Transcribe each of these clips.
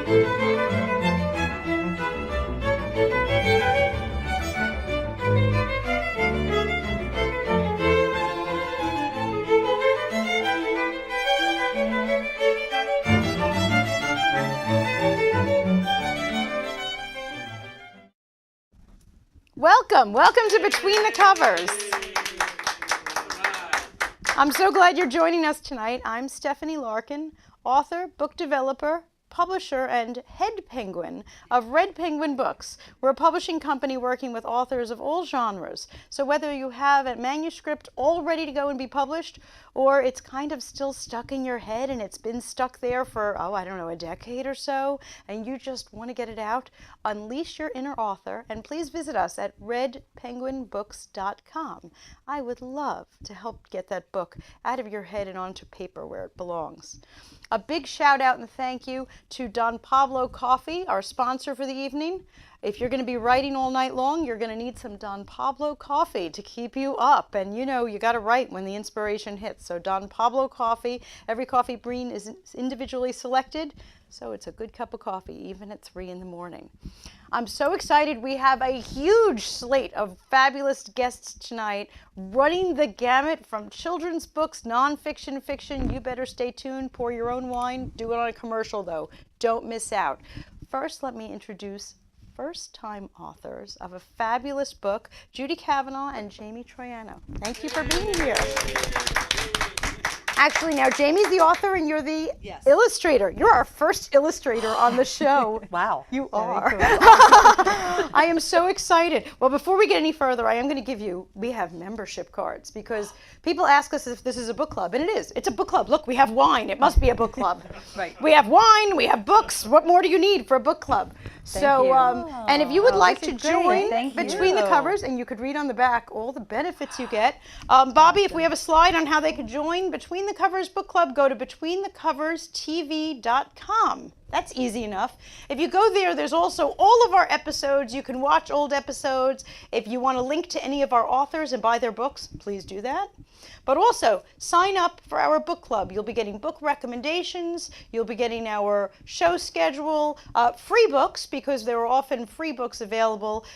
Welcome to Between the Covers. I'm so glad you're joining us tonight. I'm Stephanie Larkin, author, book developer, publisher, and head penguin of Red Penguin Books. We're a publishing company working with authors of all genres. So whether you have a manuscript all ready to go and be published, or it's kind of still stuck in your head and it's been stuck there for, a decade or so, and you just want to get it out, unleash your inner author, and please visit us at redpenguinbooks.com. I would love to help get that book out of your head and onto paper where it belongs. A big shout out and thank you to Don Pablo Coffee, our sponsor for the evening. If you're going to be writing all night long, you're going to need some Don Pablo coffee to keep you up. And you know, you got to write when the inspiration hits. So Don Pablo coffee, every coffee bean is individually selected. So it's a good cup of coffee, even at 3 in the morning. I'm so excited. We have a huge slate of fabulous guests tonight, running the gamut from children's books, nonfiction, fiction. You better stay tuned. Pour your own wine. Do it on a commercial, though. Don't miss out. First, let me introduce first-time authors of a fabulous book, Judy Kavanaugh and Jamie Troiano. Thank you for being here. Actually, now Jamie's the author and you're the illustrator. You're our first illustrator on the show. Wow. You are. Cool. I am so excited. Well, before we get any further, I am going to give you, we have membership cards because people ask us if this is a book club, and it is. It's a book club. Look, we have wine. It must be a book club. Right. We have wine. We have books. What more do you need for a book club? And if you would like to join Between the Covers, and you could read on the back all the benefits you get. Bobby, if we have a slide on how they could join Between the Covers Book Club, go to betweenthecoverstv.com. That's easy enough. If you go there, there's also all of our episodes. You can watch old episodes. If you want to link to any of our authors and buy their books, please do that. But also, sign up for our book club. You'll be getting book recommendations. You'll be getting our show schedule, free books, because there are often free books available,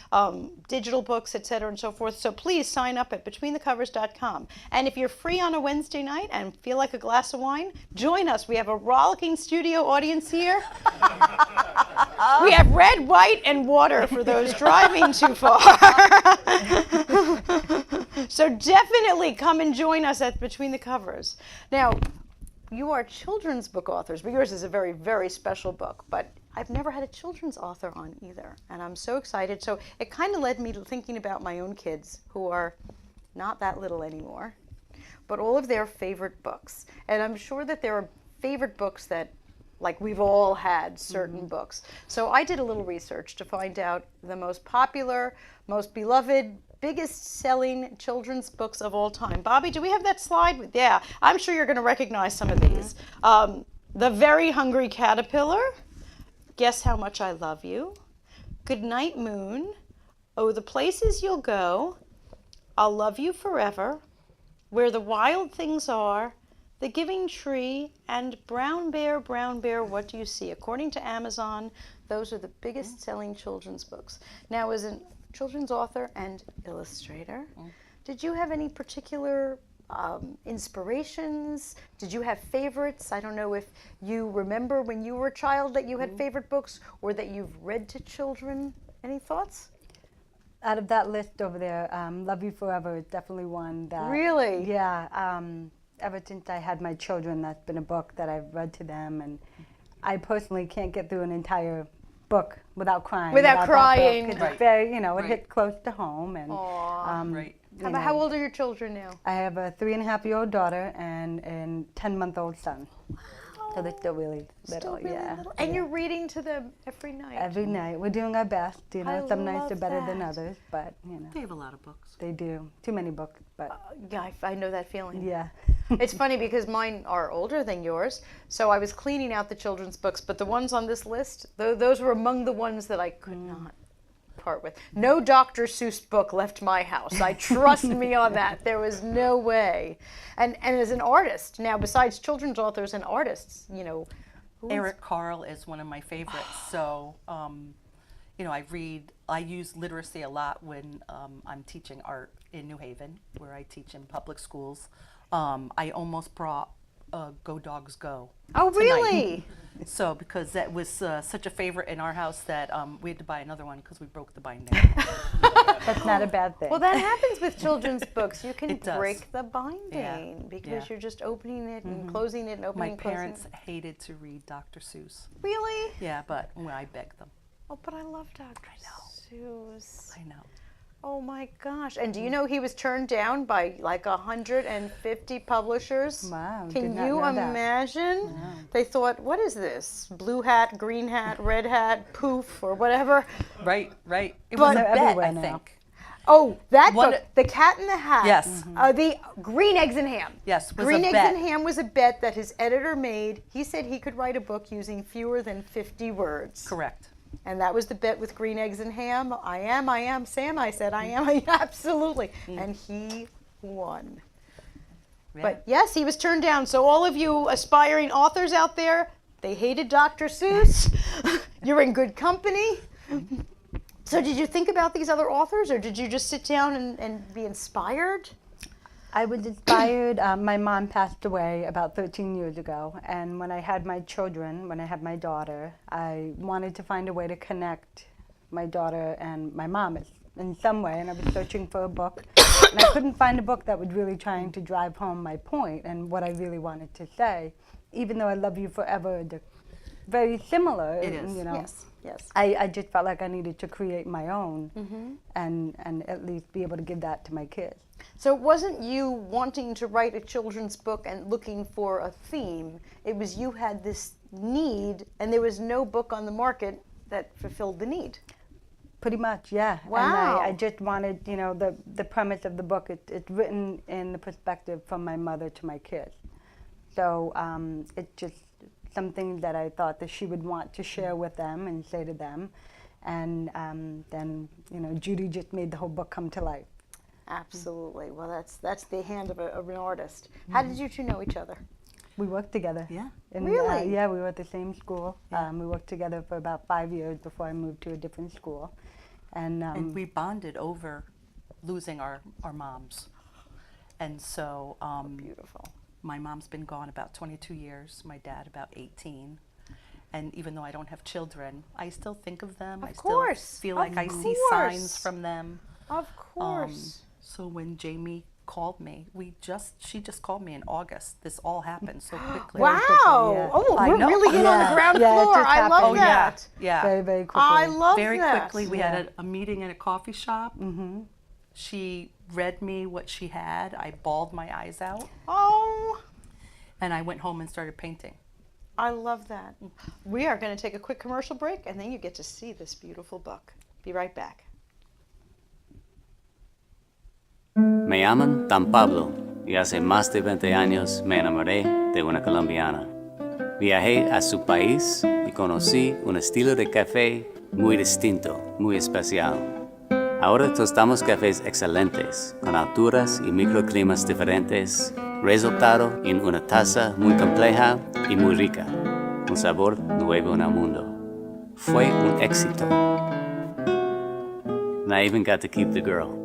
digital books, etc., and so forth. So please sign up at betweenthecovers.com. And if you're free on a Wednesday night and feel like a glass of wine, join us. We have a rollicking studio audience here. We have red, white, and water for those driving too far. So definitely come and join us at Between the Covers. Now, you are children's book authors, but yours is a very, very special book. But I've never had a children's author on either, and I'm so excited. So it kind of led me to thinking about my own kids, who are not that little anymore, but all of their favorite books. And I'm sure that there are favorite books that, like, we've all had certain books. So I did a little research to find out the most popular, most beloved, biggest selling children's books of all time. Bobby, do we have that slide? Yeah, I'm sure you're going to recognize some of these. The Very Hungry Caterpillar, Guess How Much I Love You, Good Night Moon, Oh, the Places You'll Go, I'll Love You Forever, Where the Wild Things Are, The Giving Tree, and Brown Bear, What Do You See? According to Amazon, those are the biggest selling children's books. Now, as a children's author and illustrator, did you have any particular inspirations? Did you have favorites? I don't know if you remember when you were a child that you had favorite books or that you've read to children. Any thoughts? Out of that list over there, Love You Forever is definitely one that... Really? Yeah. Ever since I had my children, that's been a book that I've read to them, and I personally can't get through an entire book without crying. Without crying. It's very, it hit close to home. And how old are your children now? I have a 3.5-year-old daughter and a 10-month-old son. So they're still really little, little. And you're reading to them every night? Every night. We're doing our best. Some nights are better than others, but, They have a lot of books. They do. Too many books, but... yeah, I know that feeling. Yeah. It's funny because mine are older than yours, so I was cleaning out the children's books, but the ones on this list, those were among the ones that I could not part with. No Dr. Seuss book left my house. I trust me on that. There was no way. And as an artist, now besides children's authors and artists, Eric Carle is one of my favorites. So, you know, I use literacy a lot when I'm teaching art in New Haven, where I teach in public schools. I almost brought Go Dogs Go. Oh, tonight. really? So, because that was such a favorite in our house that we had to buy another one because we broke the binding. That's not a bad thing. Well, that happens with children's books. You can It does. break the binding because yeah. you're just opening it and closing it and opening My and closing parents it. hated to read Dr. Seuss. Really? Yeah, but I begged them. Oh, but I love Dr. Seuss. I know. Oh my gosh. And do you know he was turned down by like 150 publishers? Wow, Can did not you know that. imagine? They thought, what is this? Blue hat, green hat, red hat, poof, or whatever. Right, right. It But- was a They're bet, everywhere I now. think. Oh, that What book, The Cat in the Hat. Yes. The Green Eggs and Ham. Yes, was Green a Eggs bet. and Ham was a bet that his editor made. He said he could write a book using fewer than 50 words. Correct. And that was the bet with Green Eggs and Ham. I am, Sam, I said, I am, absolutely. And he won. Yeah. But yes, he was turned down. So all of you aspiring authors out there, they hated Dr. Seuss. You're in good company. So did you think about these other authors, or did you just sit down and be inspired? I was inspired. My mom passed away about 13 years ago, and when I had my children, when I had my daughter, I wanted to find a way to connect my daughter and my mom in some way, and I was searching for a book, and I couldn't find a book that was really trying to drive home my point and what I really wanted to say, even though I Love You Forever, they're very similar. It is. You know. Yes, yes. I just felt like I needed to create my own and at least be able to give that to my kids. So it wasn't you wanting to write a children's book and looking for a theme. It was you had this need, and there was no book on the market that fulfilled the need. Pretty much, yeah. Wow. And I just wanted, you know, the premise of the book, it's written in the perspective from my mother to my kids. So it's just something that I thought that she would want to share with them and say to them. And then, you know, Judy just made the whole book come to life. Absolutely. Well, that's the hand of an artist. How did you two know each other? We worked together. Yeah. Really? Yeah, we were at the same school. Yeah. We worked together for about 5 years before I moved to a different school. And And we bonded over losing our moms. And so Beautiful. my mom's been gone about 22 years, my dad about 18. And even though I don't have children, I still think of them. Of I course, still feel like of I see course. signs from them. Of course. So when Jamie called me, she just called me in August. This all happened so quickly. Wow. yeah. Oh, I we're know. really in on the Yeah. ground Yeah, it floor. just I love happened. Oh, that. yeah. very, very quickly. I love Very that. quickly, we Yeah. had a meeting at a coffee shop. She read me what she had. I bawled my eyes out, Oh, and I went home and started painting. I love that. We are going to take a quick commercial break, and then you get to see this beautiful book. Be right back. Me llaman Dan Pablo y hace más de 20 años me enamoré de una colombiana. Viajé a su país y conocí un estilo de café muy distinto, muy especial. Ahora tostamos cafés excelentes, con alturas y microclimas diferentes, resultado en una taza muy compleja y muy rica, un sabor nuevo en el mundo. Fue un éxito. And I even got to keep the girl.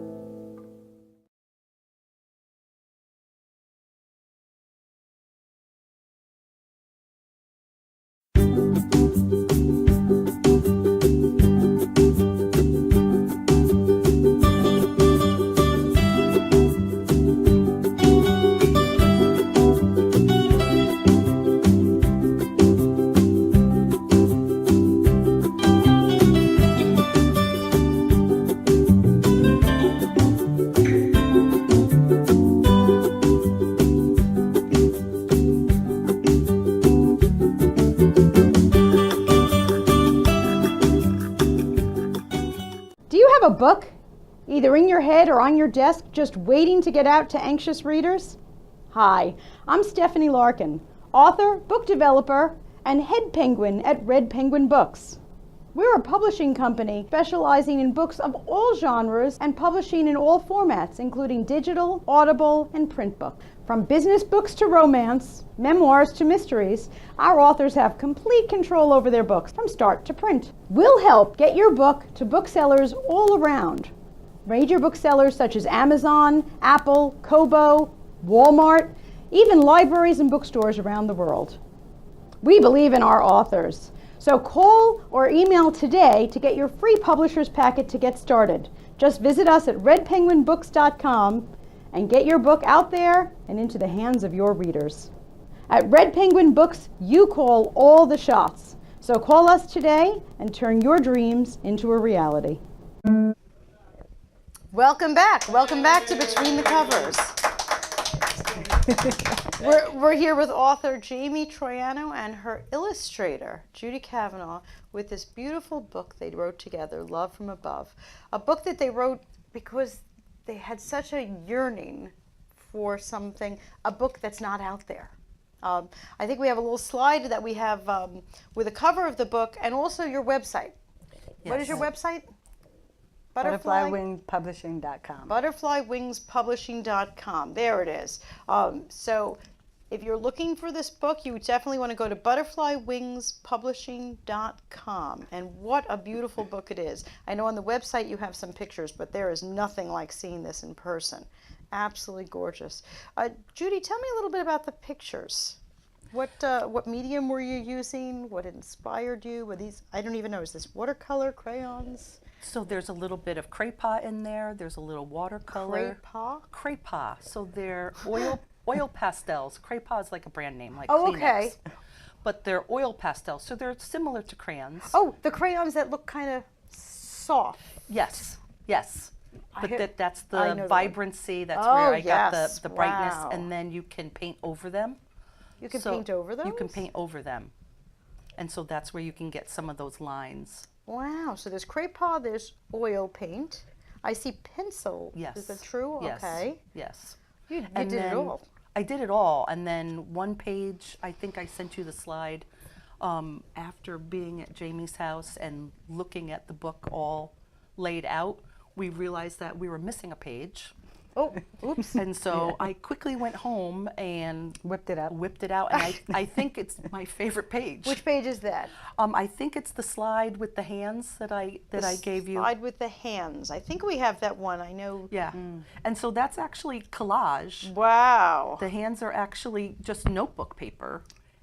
Do you have a book, either in your head or on your desk, just waiting to get out to anxious readers? Hi, I'm Stephanie Larkin, author, book developer, and head penguin at Red Penguin Books. We're a publishing company specializing in books of all genres and publishing in all formats, including digital, audible, and print book. From business books to romance, memoirs to mysteries, our authors have complete control over their books from start to print. We'll help get your book to booksellers all around. Major booksellers such as Amazon, Apple, Kobo, Walmart, even libraries and bookstores around the world. We believe in our authors. So call or email today to get your free publisher's packet to get started. Just visit us at redpenguinbooks.com and get your book out there and into the hands of your readers. At Red Penguin Books, you call all the shots. So call us today and turn your dreams into a reality. Welcome back. Welcome back to Between the Covers. We're here with author Jamie Troiano and her illustrator, Judy Kavanaugh, with this beautiful book they wrote together, Love from Above. A book that they wrote because they had such a yearning for something, a book that's not out there. I think we have a little slide that we have with a cover of the book and also your website. What is your website? ButterflyWingsPublishing.com. ButterflyWingsPublishing.com. There it is. So if you're looking for this book, you definitely want to go to ButterflyWingsPublishing.com. And what a beautiful book it is. I know on the website you have some pictures, but there is nothing like seeing this in person. Absolutely gorgeous. Judy, tell me a little bit about the pictures. What medium were you using? What inspired you? Were these, I don't even know, is this watercolor, crayons? So there's a little bit of craypa in there. There's a little watercolor. Craypa? Craypa. So they're oil pastels. Craypa is like a brand name, like Oh, Kleenex. okay. But they're oil pastels, so they're similar to crayons. Oh, the crayons that look kind of soft. Yes, yes. But that's I know the the one. vibrancy. That's Oh, where I got yes. the brightness, Wow. and then you can paint over them. You can So paint over those? You can paint over them, and so that's where you can get some of those lines. Wow, so there's craypa, there's oil paint. I see pencil. Yes. Is that true? Yes. Okay. Yes. You And did it then all. I did it all, and then one page, I think I sent you the slide, after being at Jamie's house and looking at the book all laid out, we realized that we were missing a page. Oh, oops. And so I quickly went home and Whipped it up. and I think it's my favorite page. Which page is that? I think it's the slide with the hands that I gave you. Slide with the hands. I think we have that one. I know. Yeah. And so that's actually collage. Wow. The hands are actually just notebook paper,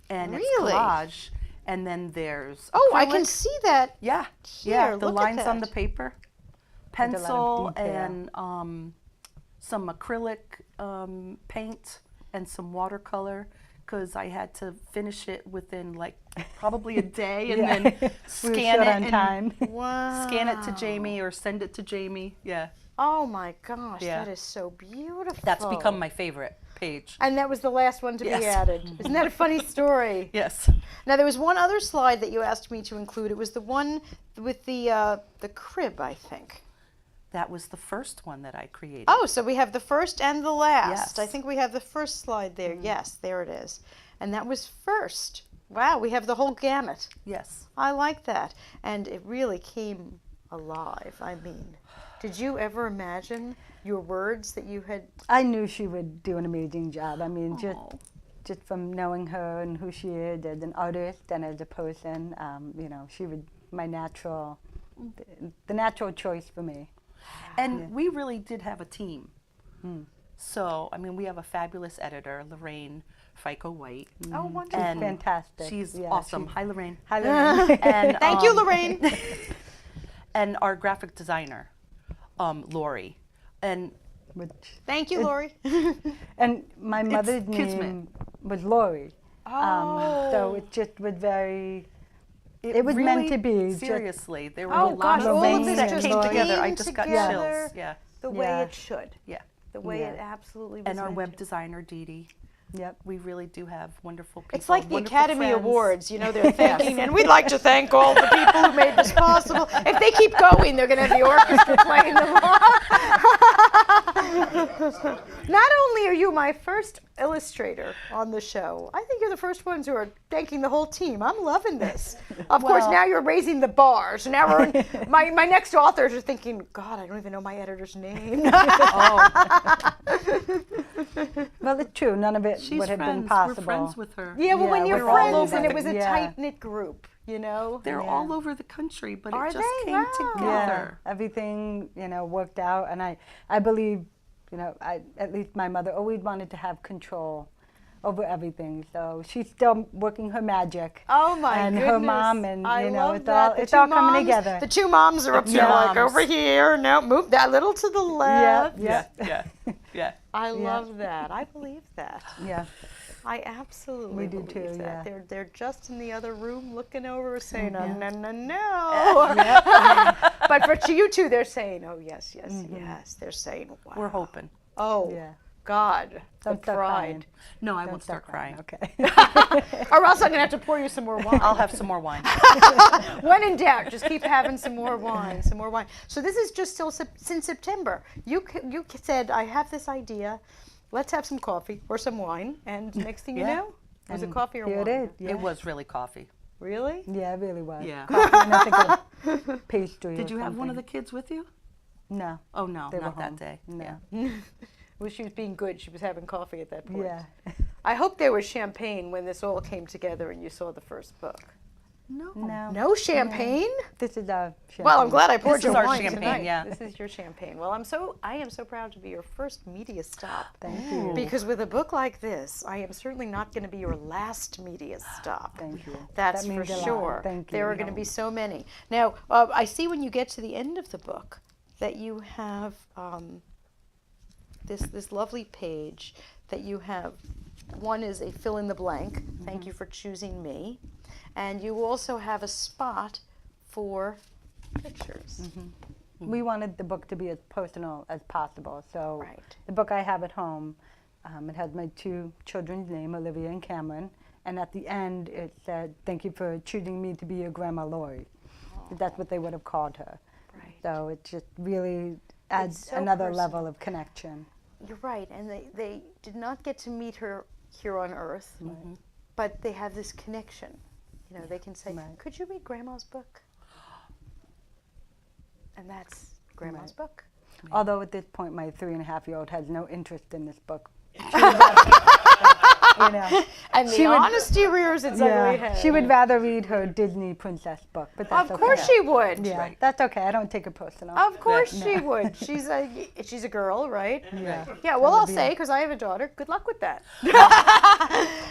and Really? it's collage. And then there's Oh, I can acrylic. see that. Yeah, Here, yeah. The look at lines on the that. paper, a lot of pencil, detail. and some acrylic paint and some watercolor, because I had to finish it within like probably a day, and Yeah. then We were scan short it on and time. Wow. scan it to Jamie or send it to Jamie. Yeah, Oh my gosh, Yeah. that is so beautiful. that's become my favorite page. And that was the last one to be Yes. added. Isn't that a funny story? Yes. Now there was one other slide that you asked me to include. It was the one with the crib, I think. That was the first one that I created. Oh, so we have the first and the last. Yes. I think we have the first slide there. Yes, there it is. And that was first. Wow, we have the whole gamut. Yes. I like that. And it really came alive. I mean, did you ever imagine your words that you had? I knew she would do an amazing job. I mean, Oh. just from knowing her and who she is as an artist and as a person, you know, she would the natural choice for me. And we really did have a team. So, I mean, we have a fabulous editor, Lorraine FICO White. Oh, wonderful. And fantastic. She's Yeah, awesome. Hi, Lorraine. Hi, Lorraine. And, Thank you, Lorraine. and our graphic designer, Lori. And Which, Thank you, Lori. and my mother's Kismet. name was Lori. So it just was very. It was meant to be. just- Seriously, there were Oh, a lot gosh, of all of things this that just came together. I came just got together. chills. Yeah, The way Yeah. it should. yeah. The way Yeah. it absolutely was. And our meant web to. designer, Dee Dee. Yep. We really do have wonderful people. It's like the wonderful Academy friends. Awards, you know, they're thanking, and we'd like to thank all the people who made this possible. If they keep going, they're going to have the orchestra playing them off. Not only are you my first illustrator on the show, I think you're the first ones who are thanking the whole team. I'm loving this. Of course, Well- now you're raising the bar. So now my next authors are thinking, God, I don't even know my editor's name. Well, it's true. None of it She's would have friends. been possible. We're friends with her. Yeah, well, when Yeah, you're we're all friends over and it the- was a yeah. tight-knit group, you know? They're Yeah. all over the country, but Are it just they? came Wow. together. Everything, worked out. And I believe, at least my mother always wanted to have control over everything. So she's still working her magic. Oh my and goodness! her mom, and I love it's that. all The it's two all coming moms- together. The two moms are up two there like moms. over here. No, move that little to the left. Yeah. Yeah. I love that. I believe that. Yeah. I absolutely We do believe too, that. yeah. They're just in the other room looking over, saying, "No, Yeah. no, no, no." But for you two, they're saying, "Oh yes, yes, yes." They're saying, "Wow." We're hoping. Oh Yeah. God, Don't the start pride. crying. No, I Don't won't start crying. Okay. Or else I'm gonna have to pour you some more wine. I'll have some more wine. When in doubt, just keep having some more wine, some more wine. So this is just still since September. You said, I have this idea. Let's have some coffee or some wine. And next thing you Yeah. know, was it And coffee or here wine? it is. Yeah. It was really coffee. Really? Yeah, it really was. Yeah. Coffee and I think a pastry. Did or you have one of the something. kids with you? No. Oh, no, They were not that home. day. No. Yeah. Well, she was being good. She was having coffee at that point. Yeah. I hope there was champagne when this all came together and you saw the first book. No. No. No champagne? This is our champagne. Well, I'm glad I poured This your is our wine champagne, tonight. yeah. This is your champagne. Well, I am so proud to be your first media stop. Thank you. Because with a book like this, I am certainly not going to be your last media stop. Thank you. That's That for means a lot. sure. Thank There you. are going to be so many. Now, I see when you get to the end of the book that you have this lovely page that you have. One is a fill in the blank. Thank you for choosing me. And you also have a spot for pictures. We wanted the book to be as personal as possible. So Right. the book I have at home, it has my two children's name, Olivia and Cameron. And at the end, it said, "Thank you for choosing me to be your Grandma Lori." That's what they would have called her. Right. So it just really adds so another personal. level of connection. You're right. And they did not get to meet her here on Earth, but they have this connection. You know, they can say, Right. "Could you read Grandma's book?" And that's Grandma's Right. book. Although at this point, my 3.5-year-old has no interest in this book. And the She would- honesty rears its ugly head. she would rather read her Disney princess book, but that's Of course okay. she would. Yeah, Right. that's okay. I don't take it personal. Of course she would. She's a girl, right? Yeah. Yeah. Well, That I'll would be say because I have a daughter. Good luck with that.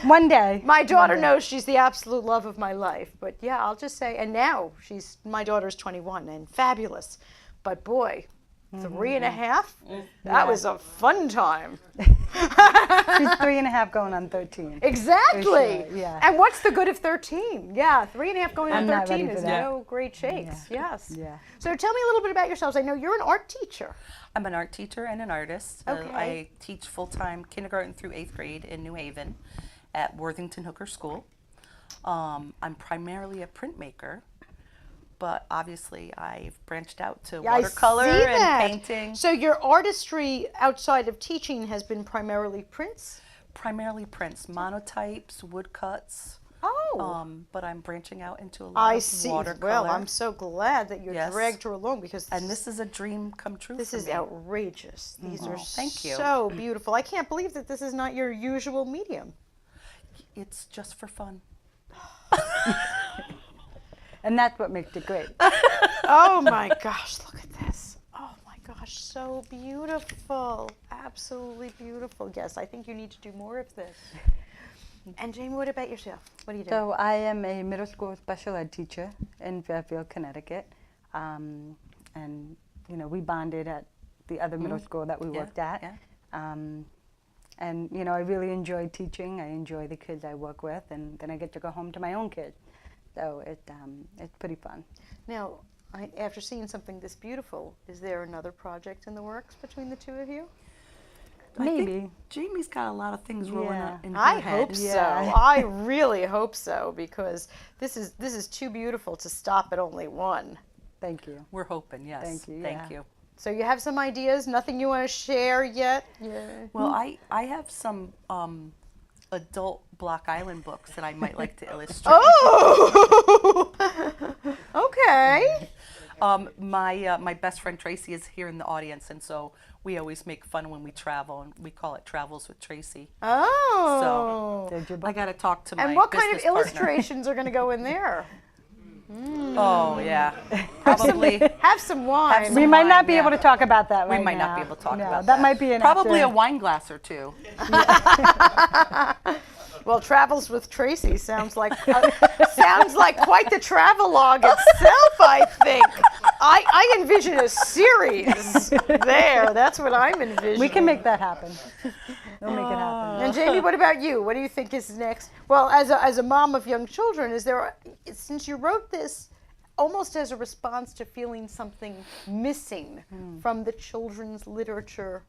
One day. My daughter One day. knows she's the absolute love of my life. But yeah, I'll just say, and now my daughter's 21 and fabulous. But boy, 3.5. That was a fun time. She's 3.5 going on 13. Exactly. For sure, yeah. And what's the good of 13? Yeah, 3.5 going on I'm not 13 ready for is that. no great shakes. Yes. Yeah. So tell me a little bit about yourselves. I know you're an art teacher. I'm an art teacher and an artist. Okay. I teach full-time kindergarten through 8th grade in New Haven at Worthington Hooker School. I'm primarily a printmaker, but obviously I've branched out to Yeah, watercolor I see and that. painting. So your artistry outside of teaching has been primarily prints? Primarily prints, monotypes, woodcuts. Oh. But I'm branching out into a lot I of see. watercolor. Well, I'm so glad that you Yes. dragged her along because and this is a dream come true this for is me. outrageous. These are thank you. so beautiful. I can't believe that this is not your usual medium. It's just for fun. And that's what makes it great. Oh my gosh, look at this. Oh my gosh, so beautiful. Absolutely beautiful. Yes, I think you need to do more of this. And Jamie, what about yourself? What do you do? So I am a middle school special ed teacher in Fairfield, Connecticut. And, we bonded at the other middle school that we Yeah, worked at. yeah. And, I really enjoy teaching. I enjoy the kids I work with. And then I get to go home to my own kids. So it's pretty fun. Now, after seeing something this beautiful, is there another project in the works between the two of you? I think Maybe. Jamie's got a lot of things rolling Yeah. out in her I head. hope Yeah. so. I really hope so because this is too beautiful to stop at only one. Thank you. We're hoping, yes. Thank you, Thank yeah. you. So you have some ideas? Nothing you want to share yet? Well, I have some adult Block Island books that I might like to illustrate. Oh, okay. My best friend Tracy is here in the audience, and so we always make fun when we travel, and we call it Travels with Tracy. Oh. There's your I got to talk to my And what kind of business partner. illustrations are going to go in there? Oh yeah, probably. Have some wine. We might not wine, be yeah. able to talk about that right now. We might not be able to talk No, about that. might be an Probably after. a wine glass or two. Well, Travels with Tracy sounds like quite the travelogue itself, I think. I envision a series there. That's what I'm envisioning. We can make that happen. We'll make it happen. And Jamie, what about you? What do you think is next? Well, as a mom of young children, since you wrote this almost as a response to feeling something missing from the children's literature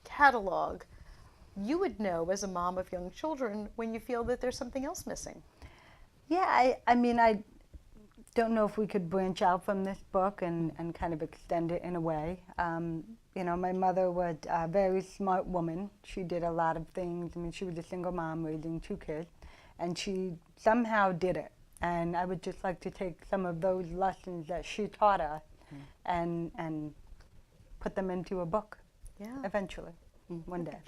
catalog, you would know as a mom of young children when you feel that there's something else missing. Yeah, I mean, I don't know if we could branch out from this book and kind of extend it in a way. You know, my mother was a very smart woman. She did a lot of things. I mean, she was a single mom raising 2 kids, and she somehow did it. And I would just like to take some of those lessons that she taught us and put them into a book eventually, one day.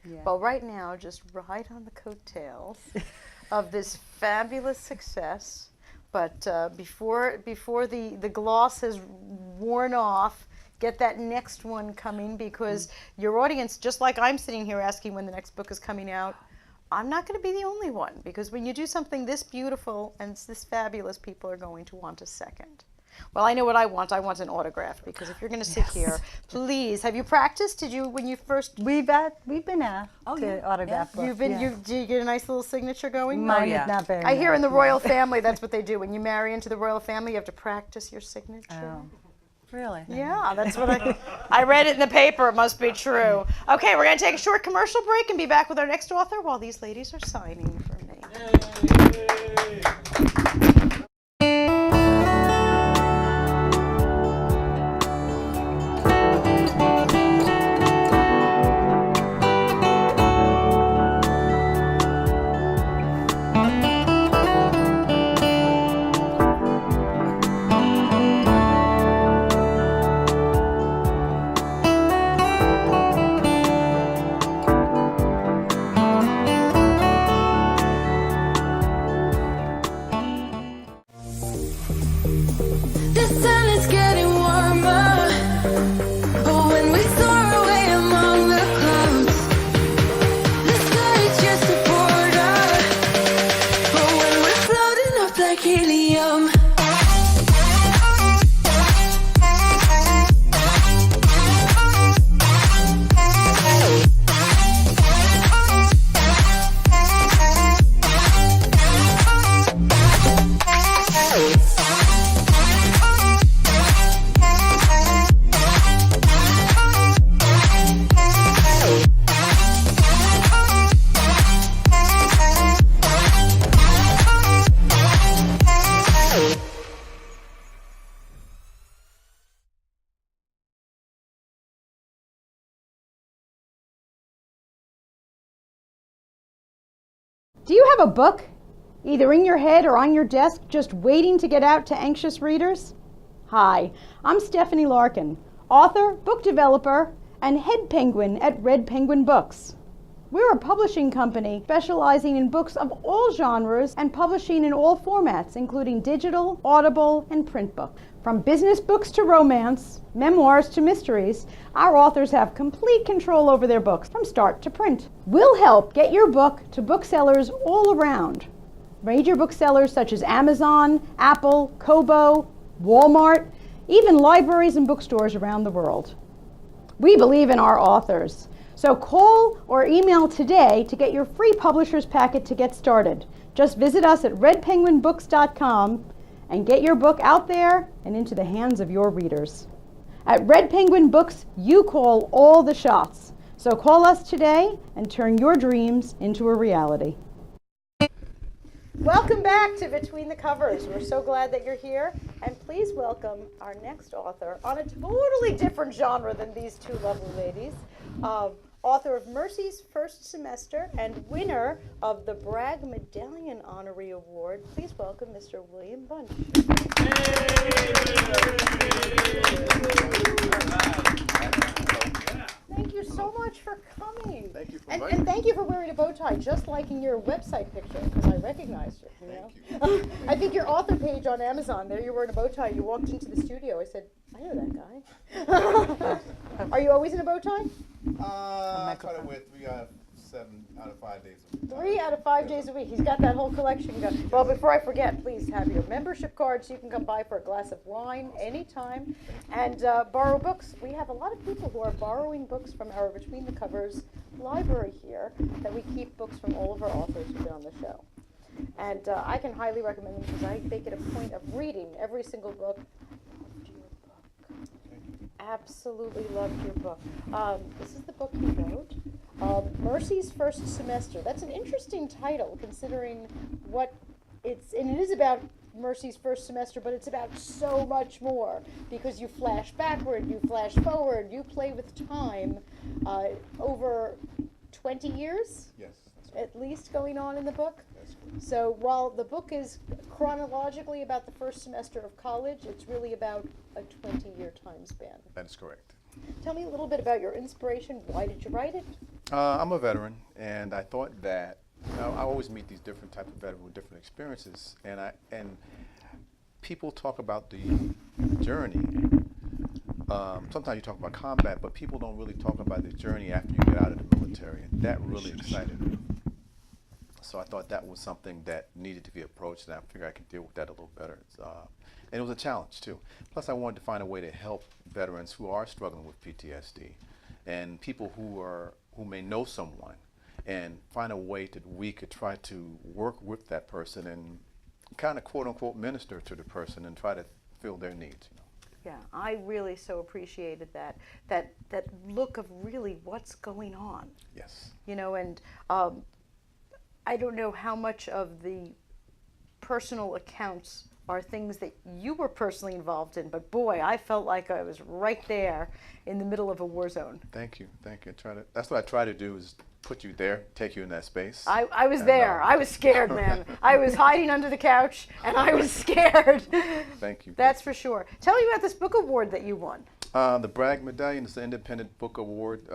Yeah. Well, right now, just ride on the coattails of this fabulous success. But before the gloss has worn off, get that next one coming, because your audience, just like I'm sitting here asking when the next book is coming out, I'm not going to be the only one, because when you do something this beautiful and this fabulous, people are going to want a second. Well, I know what I want. I want an autograph, because if you're going to sit here, please, have you practiced? Did you, when you first? We've been asked to yeah. autograph books. Do you get a nice little signature going? Mine yeah. is not very I hear in the nice. royal family, that's what they do. When you marry into the royal family, you have to practice your signature. Oh. Really? Yeah, that's what I read it in the paper. It must be true. Okay, we're going to take a short commercial break and be back with our next author while these ladies are signing for me. The sun is getting warmer, but when we soar away among the clouds, the sky is just a border, but when we're floating up like helium. Do you have a book, either in your head or on your desk, just waiting to get out to anxious readers? Hi, I'm Stephanie Larkin, author, book developer, and head penguin at Red Penguin Books. We're a publishing company specializing in books of all genres and publishing in all formats, including digital, audible, and print books. From business books to romance, memoirs to mysteries, our authors have complete control over their books from start to print. We'll help get your book to booksellers all around. Major booksellers such as Amazon, Apple, Kobo, Walmart, even libraries and bookstores around the world. We believe in our authors. So call or email today to get your free publisher's packet to get started. Just visit us at redpenguinbooks.com and get your book out there and into the hands of your readers. At Red Penguin Books, you call all the shots. So call us today and turn your dreams into a reality. Welcome back to Between the Covers. We're so glad that you're here. And please welcome our next author on a totally different genre than these two lovely ladies. Author of Mercy's First Semester and winner of the Bragg Medallion Honoree Award. Please welcome Mr. William Bunch. Thank you so much for coming. Thank you for and inviting me. thank you for wearing a bow tie, just like in your website picture, because I recognized it. You know? I think your author page on Amazon, there you were in a bow tie. You walked into the studio. I said, I know that guy. Are you always in a bow tie? I try to wear 3 out of 7 out of 5 days a week. 3 out of 5 days a week. He's got that whole collection going. Well, before I forget, please have your membership card so you can come by for a glass of wine anytime and borrow books. We have a lot of people who are borrowing books from our Between the Covers library here that we keep books from all of our authors who've been on the show. And I can highly recommend them because I make it a point of reading every single book. Absolutely loved your book. This is the book you wrote, Mercy's First Semester. That's an interesting title considering what it's, and it is about Mercy's first semester, but it's about so much more because you flash backward, you flash forward, you play with time over 20 years Yes, that's right. at least going on in the book. That's correct. So while the book is chronologically about the first semester of college, it's really about a 20-year time span. That is correct. Tell me a little bit about your inspiration. Why did you write it? I'm a veteran, and I thought that I always meet these different types of veterans with different experiences, and people talk about the journey. Sometimes you talk about combat, but people don't really talk about the journey after you get out of the military, and that really excited me. So I thought that was something that needed to be approached, and I figured I could deal with that a little better. And it was a challenge too. Plus, I wanted to find a way to help veterans who are struggling with PTSD, and people who may know someone, and find a way that we could try to work with that person and kind of quote unquote minister to the person and try to fill their needs. Yeah, I really so appreciated that look of really what's going on. Yes. You know, and I don't know how much of the personal accounts are things that you were personally involved in, but boy, I felt like I was right there in the middle of a war zone. Thank you. Thank you. That's what I try to do, is put you there, take you in that space. I was And, there. I was scared, man. I was hiding under the couch, and I was scared. Thank you. That's for sure. Tell me about this book award that you won. The Bragg Medallion is the independent book award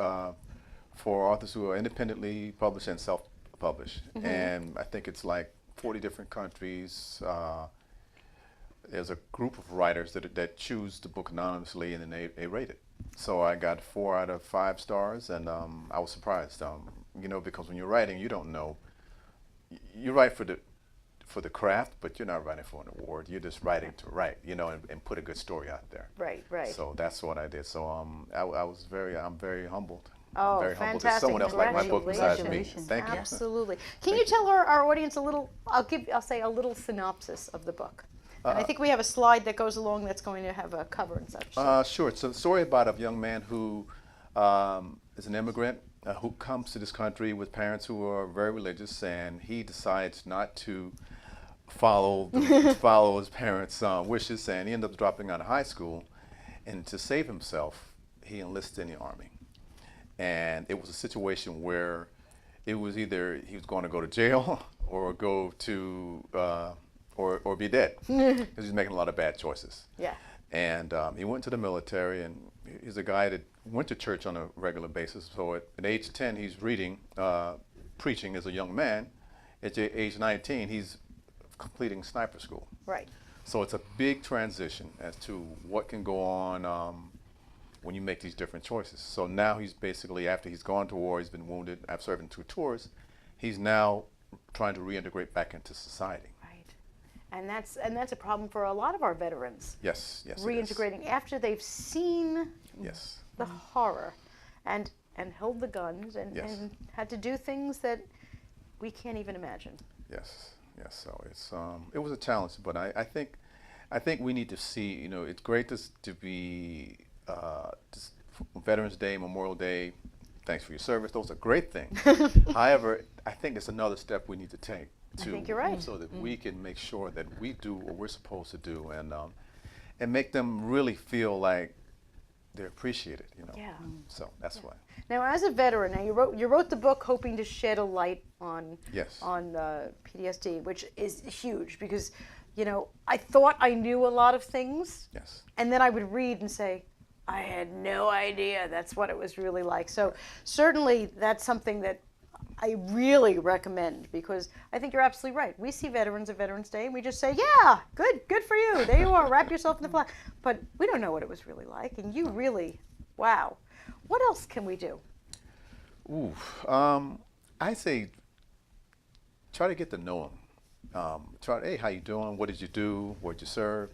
for authors who are independently published and self-published. And I think it's like 40 different countries. There's a group of writers that choose the book anonymously, and then they rate it. So I got 4 out of 5 stars, and I was surprised. You know, because when you're writing, you don't know. You write for the craft, but you're not writing for an award. You're just writing to write, you know, and put a good story out there. Right, right. So that's what I did. So I'm very humbled. Oh, I'm very humbled that fantastic. someone else liked my book besides me. Congratulations. Thank you. Absolutely. Can you tell our audience a little, I'll say a little synopsis of the book. And I think we have a slide that goes along that's going to have a cover and such. So. Sure. It's a story about a young man who is an immigrant who comes to this country with parents who are very religious, and he decides not to follow his parents' wishes, and he ended up dropping out of high school. And to save himself, he enlisted in the Army. And it was a situation where it was either he was going to go to jail or go to or be dead, because he was making a lot of bad choices. Yeah. And he went to the military, and he's a guy that went to church on a regular basis. So at age 10, he's reading, preaching as a young man. At age 19, he's completing sniper school. Right. So it's a big transition as to what can go on when you make these different choices. So now he's basically, after he's gone to war, he's been wounded, I've served in 2 tours, he's now trying to reintegrate back into society. And that's a problem for a lot of our veterans. Yes, yes. Reintegrating after they've seen Yes. the horror and held the guns and had to do things that we can't even imagine. Yes, yes. So it was a challenge, but I think we need to see. You know, it's great to be Veterans Day, Memorial Day. Thanks for your service. Those are great things. However, I think it's another step we need to take. I think you're right. So that we can make sure that we do what we're supposed to do, and and make them really feel like they're appreciated, you know. Yeah. So that's why. Now, as a veteran, now you wrote the book hoping to shed a light on Yes. PTSD, which is huge because, you know, I thought I knew a lot of things, Yes. and then I would read and say, I had no idea that's what it was really like. So certainly that's something that I really recommend because I think you're absolutely right. We see veterans at Veterans Day and we just say, yeah, good for you. There you are, wrap yourself in the flag. But we don't know what it was really like, and you really, wow. What else can we do? Ooh, I say try to get to know them. Hey, how you doing? What did you do? What did you serve?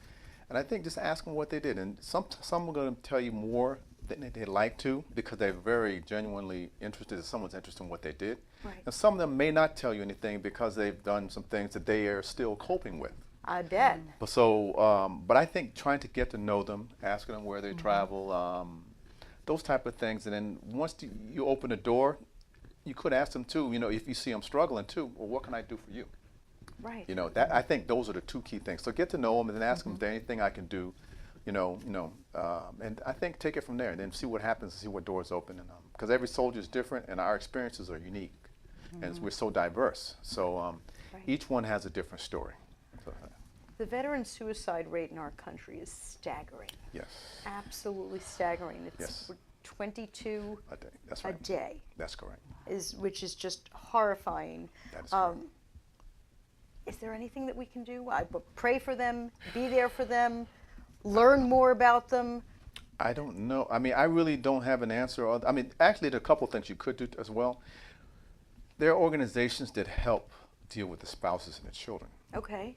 And I think just ask them what they did. And some are going to tell you more than they'd like to because they're very genuinely interested. If someone's interested in what they did. Right. And some of them may not tell you anything because they've done some things that they are still coping with. I bet. But so, but I think trying to get to know them, asking them where they travel, those type of things, and then once you open the door, you could ask them too. You know, if you see them struggling too, well, what can I do for you? Right. You know, that I think those are the two key things. So get to know them and then ask them if there's anything I can do. And I think take it from there and then see what happens and see what doors open. And because every soldier is different and our experiences are unique, and we're so diverse. So each one has a different story. So, The veteran suicide rate in our country is staggering. yes, Absolutely staggering. It's Yes. 22 a day. That's a right. day, That's correct. which is just horrifying. That is correct. Is there anything that we can do? Pray for them, be there for them, learn more about them. I don't know. I mean, I really don't have an answer. I mean, actually, there are a couple of things you could do as well. There are organizations that help deal with the spouses and the children. Okay.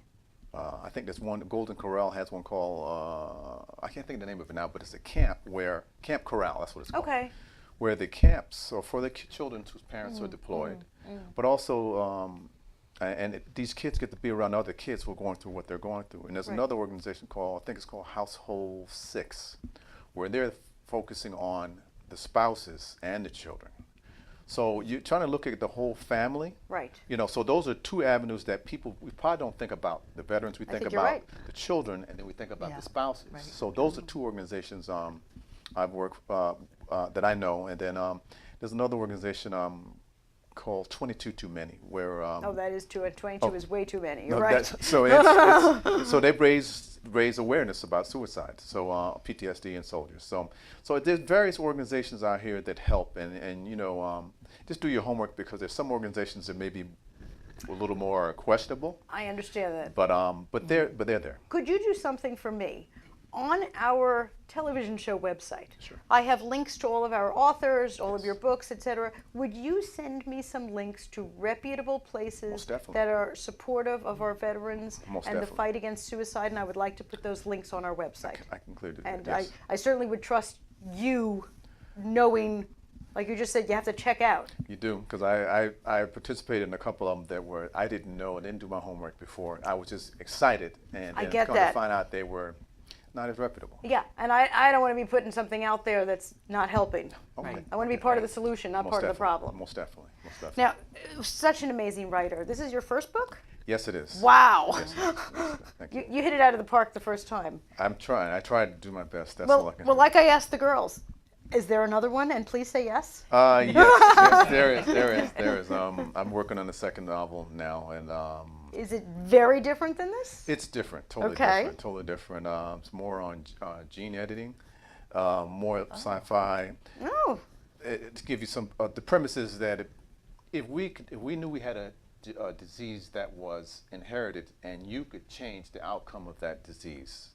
I think there's one, Golden Corral has one called, I can't think of the name of it now, but it's a camp where, Camp Corral, that's what it's called. Okay. Where the camps are for the children whose parents are deployed, but also, these kids get to be around other kids who are going through what they're going through. And there's Right. another organization called, I think it's called Household 6, where they're focusing on the spouses and the children. So you're trying to look at the whole family. Right. You know, so those are two avenues that we probably don't think about. The veterans, we think think you're about right. the children, and then we think about Yeah. the spouses. Right. So those are two organizations I've worked that I know, and then there's another organization called 22 Too Many, where Oh, that is too. 22 is way too many. You're no, right. so so they raise awareness about suicide, so PTSD in soldiers. So there's various organizations out here that help, and you know, just do your homework because there's some organizations that may be a little more questionable, I understand that. but they're there. Could you do something for me? On our television show website, Sure. I have links to all of our authors, all of your books, etc. Would you send me some links to reputable places Most definitely. that are supportive of our veterans Most and the definitely. fight against suicide? And I would like to put those links on our website. I can clearly do that. And Yes. I certainly would trust you knowing, like you just said, you have to check out. You do, because I participated in a couple of them that were I didn't know and didn't do my homework before. I was just excited, and I then get come that. to find out they were not as reputable. Yeah, and I don't want to be putting something out there that's not helping. Okay. Right. I want to be part of the solution, not Most part of the definitely. problem. Most definitely. Most definitely. Now, such an amazing writer. This is your first book? Yes, it is. Wow. Yes, thank you. You hit it out of the park the first time. I'm trying. I try to do my best. That's all I can Well, do. like I asked the girls, is there another one? And please say yes. Yes, there is. I'm working on the second novel now, and Is it very different than this? it's different, totally Okay. different. It's more on gene editing, more sci-fi. Oh, To give you some, the premise is that if we knew we had a disease that was inherited, and you could change the outcome of that disease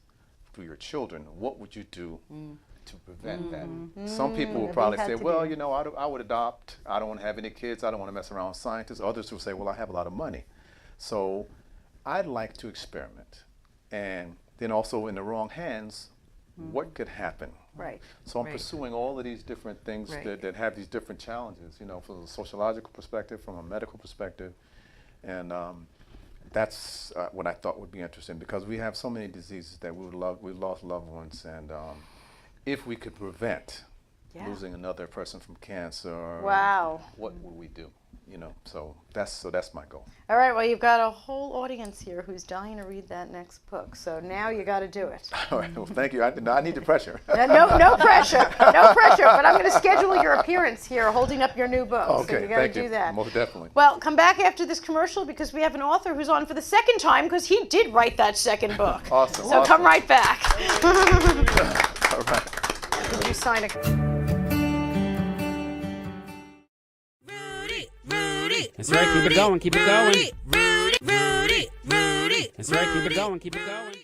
through your children, what would you do to prevent that? Some people will If probably you had say, to well, do- you know, I would adopt. I don't want to have any kids. I don't want to mess around with scientists. Others will say, well, I have a lot of money. So I'd like to experiment. And then also in the wrong hands, what could happen? right. So I'm Right. pursuing all of these different things Right. that have these different challenges, you know, from a sociological perspective, from a medical perspective. And that's what I thought would be interesting, because we have so many diseases that we've lost loved ones. And if we could prevent Yeah. losing another person from cancer, Wow. what would we do? you know, so that's my goal. All right, well, you've got a whole audience here who's dying to read that next book, so now you got to do it. All right, well, thank you. I need the pressure. No pressure, no pressure, but I'm going to schedule your appearance here holding up your new book, so Okay, you got to thank do you. that. Most definitely. Well, come back after this commercial because we have an author who's on for the second time because he did write that second book. Awesome, So awesome. come right back. All right. Did you sign a... That's right, keep it going, keep it going. That's right, keep it going, keep it going.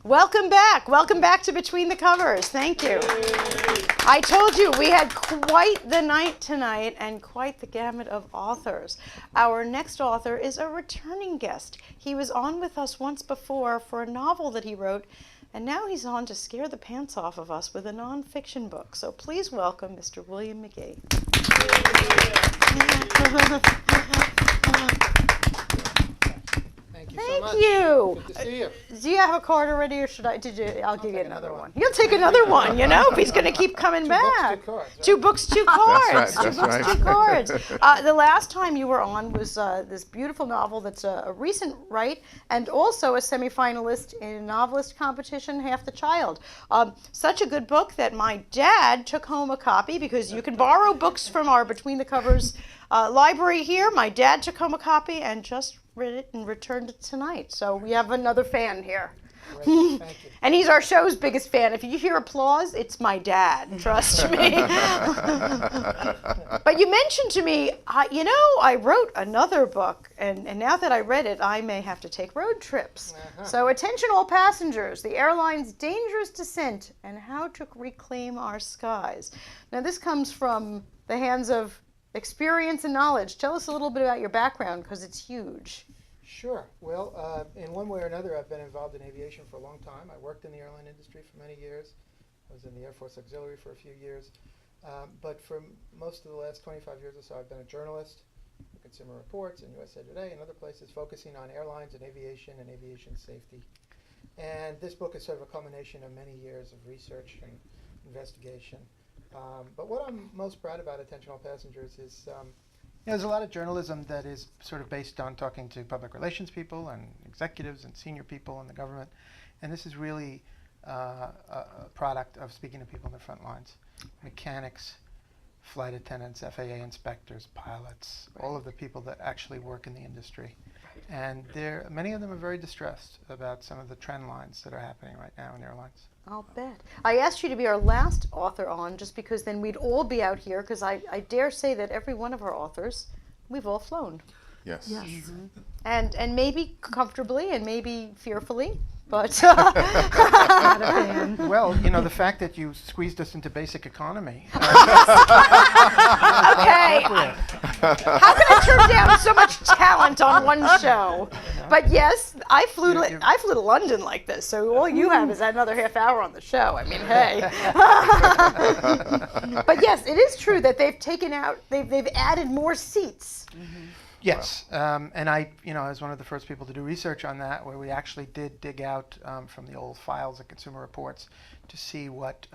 Welcome back. Welcome back to Between the Covers. Thank you. I told you we had quite the night tonight and quite the gamut of authors. Our next author is a returning guest. He was on with us once before for a novel that he wrote, and now he's on to scare the pants off of us with a nonfiction book. So please welcome Mr. William McGee. Thank you so Thank much. you. Good to see you. Do you have a card already, or should I? Did you? I'll give you another one. You'll take another one, you know, if he's going to keep coming back. Books, 2 cards, right? 2 books, 2 cards. That's Two books, right. 2 cards. The last time you were on was this beautiful novel that's a recent write, and also a semifinalist in a novelist competition, Half the Child. Such a good book that my dad took home a copy because you can borrow books from our Between the Covers library here. My dad took home a copy and just read it and returned it tonight. So we have another fan here. Great, thank you. And he's our show's biggest fan. If you hear applause, it's my dad, trust me. But you mentioned to me, you know, I wrote another book, and now that I read it, I may have to take road trips. So attention all passengers, the airline's dangerous descent and how to reclaim our skies. Now this comes from the hands of experience and knowledge. Tell us a little bit about your background, because it's huge. Sure. Well, in one way or another, I've been involved in aviation for a long time. I worked in the airline industry for many years. I was in the Air Force Auxiliary for a few years. But for most of the last 25 years or so, I've been a journalist for Consumer Reports and USA Today and other places, focusing on airlines and aviation safety. And this book is sort of a culmination of many years of research and investigation. But what I'm most proud about, Attention All Passengers, is there's a lot of journalism that is sort of based on talking to public relations people and executives and senior people in the government. And this is really a product of speaking to people in the front lines. Mechanics, flight attendants, FAA inspectors, pilots, all of the people that actually work in the industry. And many of them are very distressed about some of the trend lines that are happening right now in airlines. I'll bet. I asked you to be our last author on just because then we'd all be out here, because I dare say that every one of our authors, we've all flown. Yes. And maybe comfortably and maybe fearfully, but Not a fan. Well, you know, the fact that you squeezed us into basic economy. okay. How can I turn down so much talent on one show? But yes, I flew to London like this, so all you have is another half hour on the show. I mean, hey. But yes, it is true that they've added more seats. Yes, and I, was one of the first people to do research on that, where we actually did dig out from the old files at Consumer Reports to see what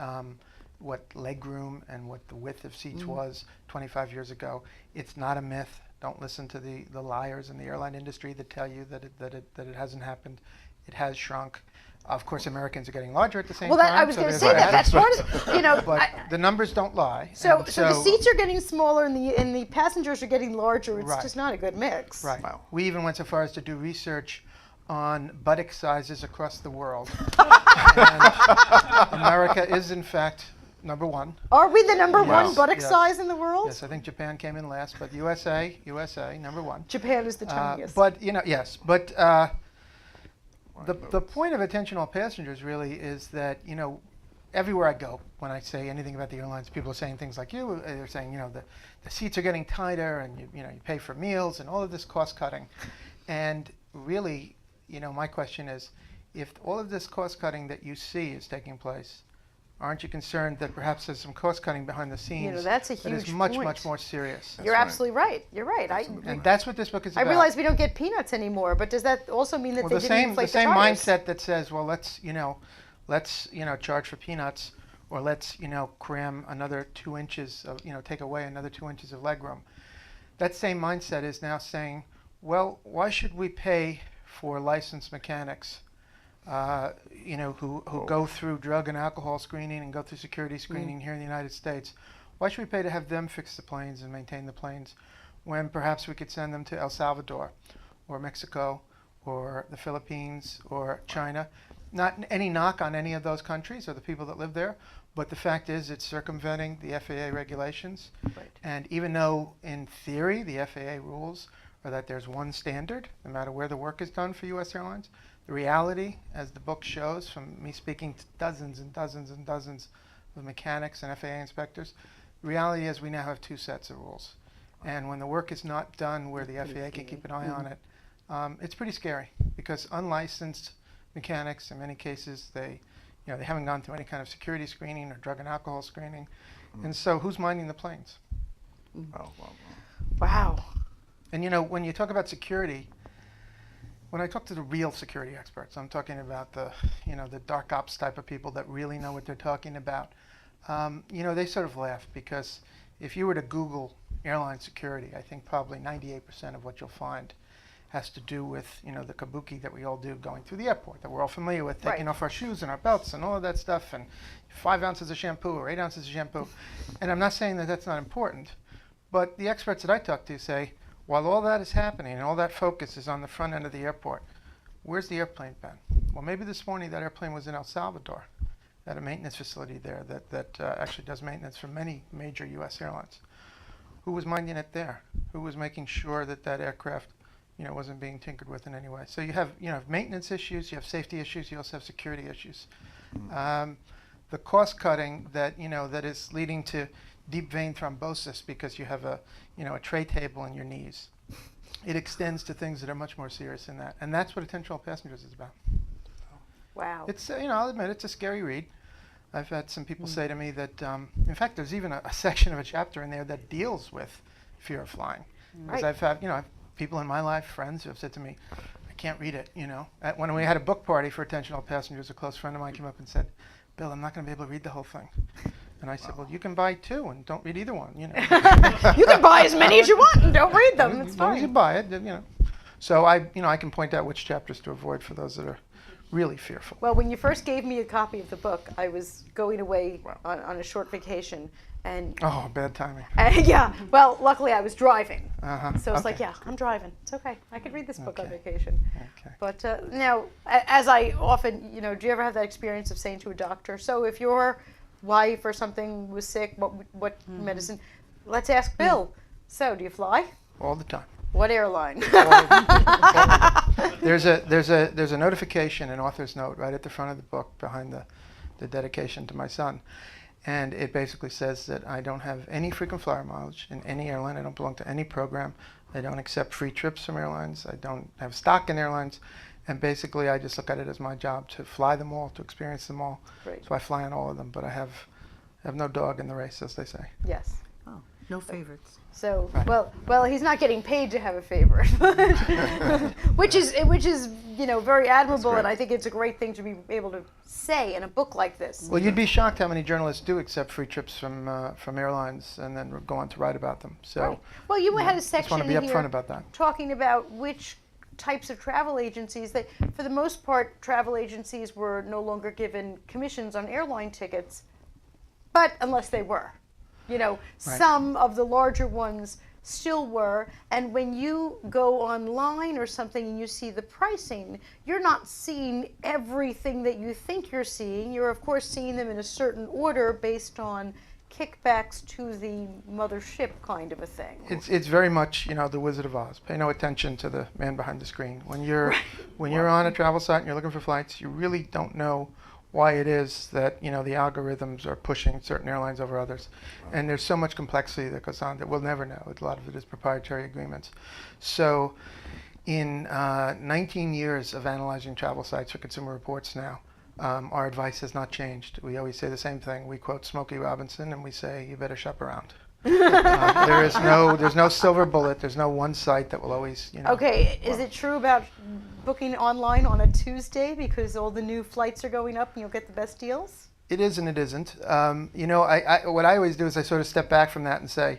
legroom and what the width of seats was 25 years ago. It's not a myth. Don't listen to the liars in the airline industry that tell you that it hasn't happened. It has shrunk. Of course, Americans are getting larger at the same time. Well, I was going to say that. That's part of, But the numbers don't lie. So and the seats are getting smaller and the passengers are getting larger. It's Right. just not a good mix. Right. Wow. We even went so far as to do research on buttock sizes across the world. And America is, in fact, number one. Are we the number one Yes, buttock yes. size in the world? Yes, I think Japan came in last, but USA, number one. Japan is the tiniest. But yes, but the point of attention all passengers really is that everywhere I go, when I say anything about the airlines, people are saying things like you. They're saying the seats are getting tighter, and you pay for meals and all of this cost cutting, and really my question is, if all of this cost cutting that you see is taking place, aren't you concerned that perhaps there's some cost cutting behind the scenes that's a that is huge much point. much more serious? You're absolutely right. You're right. And that's what this book is I about. realize we don't get peanuts anymore, but does that also mean that Well, they the didn't same inflate the same tires? mindset that says, well, let's charge for peanuts, or let's cram another 2 inches of take away another 2 inches of legroom. That same mindset is now saying, well, why should we pay for licensed mechanics, who go through drug and alcohol screening and go through security screening here in the United States? Why should we pay to have them fix the planes and maintain the planes, when perhaps we could send them to El Salvador, or Mexico, or the Philippines, or China? Not any knock on any of those countries or the people that live there, but the fact is it's circumventing the FAA regulations. Right. And even though in theory the FAA rules are that there's one standard, no matter where the work is done for U.S. airlines, the reality, as the book shows from me speaking to dozens and dozens and dozens of mechanics and FAA inspectors, the reality is we now have two sets of rules. And when the work is not done where the FAA can keep an eye on it, it's pretty scary, because unlicensed mechanics, in many cases, they haven't gone through any kind of security screening or drug and alcohol screening. And so who's minding the planes? Wow. And when you talk about security, when I talk to the real security experts, I'm talking about the dark ops type of people that really know what they're talking about. They sort of laugh, because if you were to Google airline security, I think probably 98% of what you'll find has to do with the kabuki that we all do going through the airport, that we're all familiar with, taking off our shoes and our belts and all of that stuff, and 5 ounces of shampoo or 8 ounces of shampoo. And I'm not saying that that's not important, but the experts that I talk to say, while all that is happening and all that focus is on the front end of the airport, where's the airplane been? Well, maybe this morning that airplane was in El Salvador at a maintenance facility there that actually does maintenance for many major U.S. airlines. Who was minding it there? Who was making sure that that aircraft wasn't being tinkered with in any way? So you have maintenance issues, you have safety issues, you also have security issues. The cost cutting that that is leading to deep vein thrombosis because you have a tray table in your knees. It extends to things that are much more serious than that, and that's what Attention All Passengers is about. Wow. It's I'll admit it's a scary read. I've had some people say to me that, in fact, there's even a section of a chapter in there that deals with fear of flying. Because Right. I've had I've people in my life, friends, who have said to me, I can't read it. When we had a book party for Attention All Passengers, a close friend of mine came up and said, Bill, I'm not going to be able to read the whole thing. And I said, well, you can buy two and don't read either one. You can buy as many as you want and don't read them. It's As long as you fine. buy it, So I can point out which chapters to avoid for those that are really fearful. Well, when you first gave me a copy of the book, I was going away on a short vacation, and Oh, bad timing. well, luckily I was driving, Uh-huh. so it's like, Okay. yeah, I'm driving. It's okay. I could read this book on Okay. vacation. Okay. But now, as I often, do you ever have that experience of saying to a doctor, so if your wife or something was sick, what medicine? Let's ask Bill. So, do you fly? All the time. What airline? There's a notification, an author's note, right at the front of the book behind the dedication to my son. And it basically says that I don't have any frequent flyer mileage in any airline. I don't belong to any program. I don't accept free trips from airlines. I don't have stock in airlines. And basically, I just look at it as my job to fly them all, to experience them all. Right. So I fly on all of them, but I have no dog in the race, as they say. Yes. Oh, no favorites. So, Right. well, he's not getting paid to have a favorite, which is very admirable, and I think it's a great thing to be able to say in a book like this. Well, you'd be shocked how many journalists do accept free trips from airlines and then go on to write about them. So, Right. Well, you had a just want section to be here upfront about that. talking about which types of travel agencies that, for the most part, travel agencies were no longer given commissions on airline tickets, but unless they were. Some of the larger ones still were. And when you go online or something and you see the pricing, you're not seeing everything that you think you're seeing. You're, of course, seeing them in a certain order based on kickbacks to the mothership kind of a thing. It's very much, the Wizard of Oz. Pay no attention to the man behind the screen. When you're on a travel site and you're looking for flights, you really don't know why it is that the algorithms are pushing certain airlines over others, and there's so much complexity that goes on that we'll never know. A lot of it is proprietary agreements. So, in 19 years of analyzing travel sites for Consumer Reports now, our advice has not changed. We always say the same thing. We quote Smokey Robinson and we say, you better shop around. There's no silver bullet. There's no one site that will always, Okay, is it true about booking online on a Tuesday because all the new flights are going up and you'll get the best deals? It is and it isn't. What I always do is I sort of step back from that and say,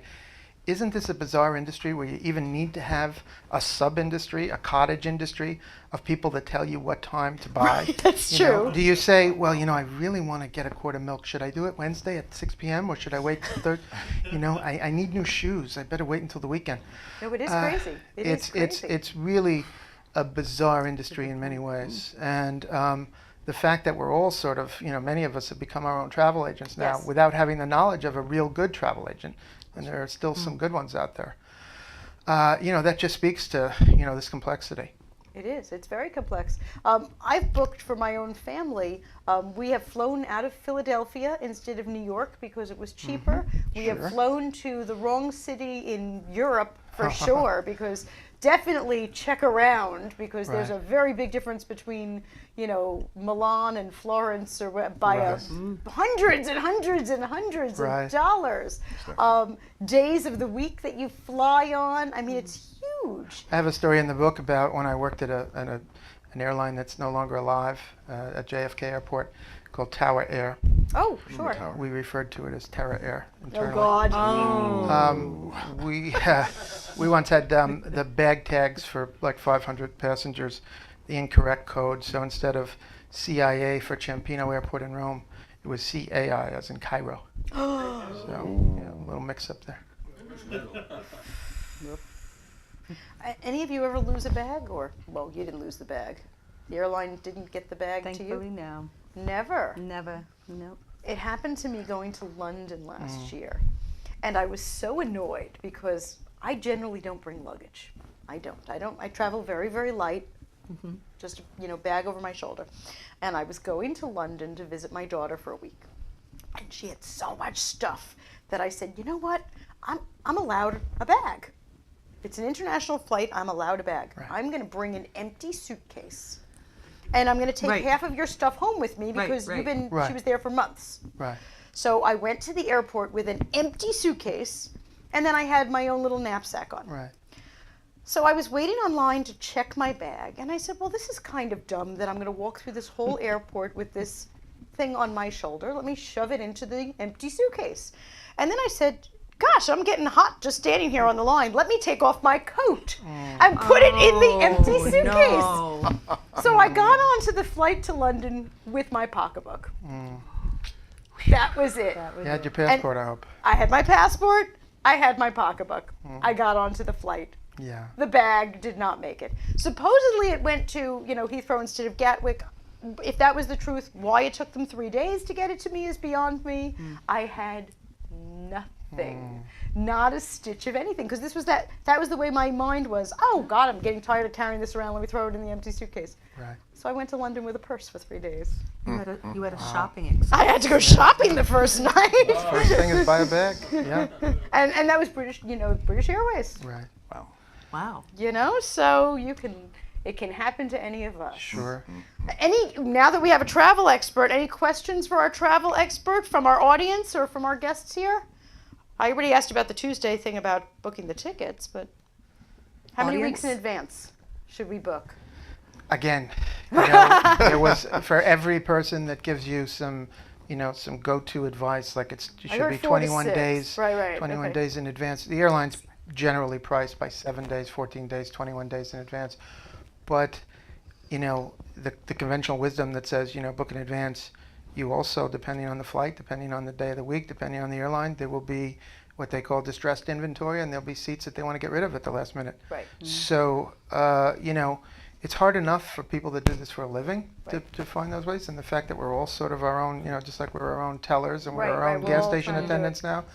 isn't this a bizarre industry where you even need to have a sub-industry, a cottage industry of people that tell you what time to buy? Right, that's You know, true. do you say, well, I really want to get a quart of milk. Should I do it Wednesday at 6 p.m. or should I wait till Thursday? I need new shoes. I better wait until the weekend. No, it is crazy. It's crazy. It's really a bizarre industry in many ways. And the fact that we're all sort of, many of us have become our own travel agents now Yes. without having the knowledge of a real good travel agent. And there are still some good ones out there. That just speaks to, this complexity. It is. It's very complex. I've booked for my own family. We have flown out of Philadelphia instead of New York because it was cheaper. We have Sure. flown to the wrong city in Europe for sure because definitely check around because there's Right. a very big difference between, Milan and Florence or by hundreds and hundreds and hundreds Right. of dollars. Days of the week that you fly on. I mean, it's huge. I have a story in the book about when I worked at an airline that's no longer alive at JFK Airport called Tower Air. Oh, sure. We referred to it as Terra Air Oh, internally. God. We once had the bag tags for like 500 passengers, the incorrect code. So instead of CIA for Ciampino Airport in Rome, it was CAI as in Cairo. So a little mix up there. Any of you ever lose a bag? Or, well, you didn't lose the bag. The airline didn't get the bag to Thankfully, you? no. Never. Never. Nope. It happened to me going to London last year. And I was so annoyed because I generally don't bring luggage. I travel very, very light. Just, bag over my shoulder. And I was going to London to visit my daughter for a week. And she had so much stuff that I said, you know what? I'm allowed a bag. It's an international flight. I'm allowed a bag. Right. I'm going to bring an empty suitcase. And I'm going to take Right. half of your stuff home with me Right, because right. you've been, Right. she was there for months. Right. So I went to the airport with an empty suitcase, and then I had my own little knapsack on. Right. So I was waiting online to check my bag, and I said, well, this is kind of dumb that I'm going to walk through this whole airport with this thing on my shoulder. Let me shove it into the empty suitcase. And then I said, gosh, I'm getting hot just standing here on the line. Let me take off my coat and put it in the empty suitcase. So I got onto the flight to London with my pocketbook. That was it. That was You had it. your passport, I hope. I had my passport. I had my pocketbook. I got onto the flight. Yeah. The bag did not make it. Supposedly it went to, Heathrow instead of Gatwick. If that was the truth, why it took them 3 days to get it to me is beyond me. I had nothing. Not a stitch of anything. Because that was the way my mind was. Oh, God, I'm getting tired of carrying this around. Let me throw it in the empty suitcase. Right. So I went to London with a purse for 3 days. You had a shopping experience. I had to go shopping the first night. First thing is buy a bag. Yeah. And that was British, British Airways. Right. Wow. So it can happen to any of us. Sure. Now that we have a travel expert, any questions for our travel expert from our audience or from our guests here? I already asked about the Tuesday thing about booking the tickets, but how many weeks in Audience? advance should we book? Again, there was for every person that gives you some go-to advice, like it I should heard be 4 to 21 6. days, Right, 21 okay. days in advance. The airline's generally priced by 7 days, 14 days, 21 days in advance. But, the conventional wisdom that says, book in advance, you also, depending on the flight, depending on the day of the week, depending on the airline, there will be what they call distressed inventory, and there'll be seats that they want to get rid of at the last minute. Right. So, it's hard enough for people that do this for a living to find those ways, and the fact that we're all sort of our own, just like we're our own tellers and we're Right, our right, own we're gas all station trying to do attendants now.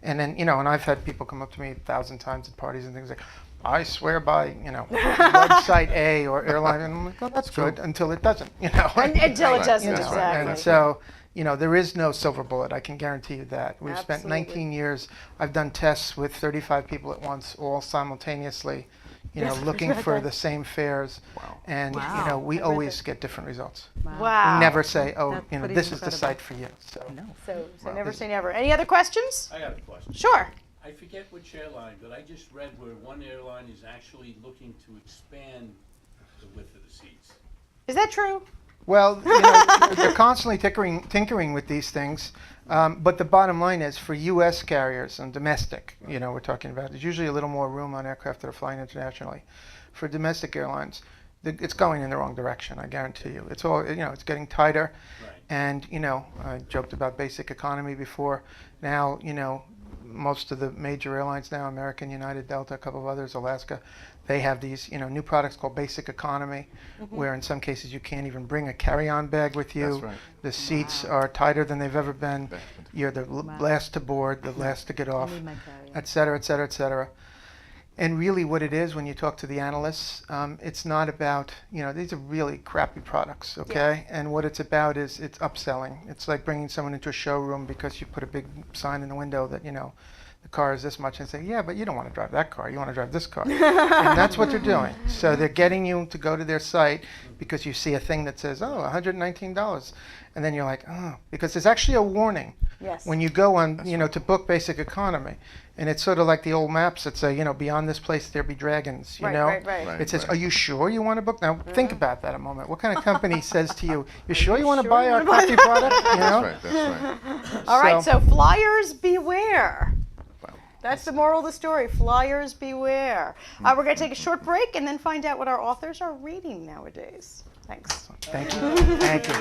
And then, and I've had people come up to me 1,000 times at parties and things like, I swear by, website A or airline, and I'm like, oh, that's good, until it doesn't, Until it doesn't, That's right. exactly. And so, there is no silver bullet. I can guarantee you that. We've spent Absolutely. 19 years. I've done tests with 35 people at once, all simultaneously, looking for the same fares. Wow. And, Wow. we always get different results. Wow. We never say, oh, That's pretty this is the incredible. site for you. So, So never say never. Any other questions? I got a question. Sure. I forget which airline, but I just read where one airline is actually looking to expand the width of the seats. Is that true? well, they're constantly tinkering with these things. But the bottom line is, for U.S. carriers and domestic, we're talking about, there's usually a little more room on aircraft that are flying internationally. For domestic airlines, it's going in the wrong direction, I guarantee you. It's all, it's getting tighter. Right. And, I joked about basic economy before. Now, most of the major airlines now, American, United, Delta, a couple of others, Alaska, they have these, new products called basic economy, where in some cases you can't even bring a carry-on bag with you. That's right. The seats are tighter than they've ever been. You're the last to board, the last to get off, need my carry-on. et cetera, et cetera, et cetera. And really what it is, when you talk to the analysts, it's not about, these are really crappy products, okay? And what it's about is it's upselling. It's like bringing someone into a showroom because you put a big sign in the window that, the car is this much, and say, yeah, but you don't want to drive that car, you want to drive this car. And that's what they're doing. So they're getting you to go to their site because you see a thing that says, oh, $119. And then you're like, oh, because there's actually a warning Yes. when you go on, to book basic economy. And it's sort of like the old maps that say, beyond this place there be dragons, Right, know? right. Right. It says, are you sure you want to book? Now, think about that a moment. What kind of company says to you, you sure you want to buy our crappy product? That's right. That's right. All right, so flyers beware. Wow. That's the moral of the story. Flyers beware. We're going to take a short break and then find out what our authors are reading nowadays. Thanks. Thank you. Thank you.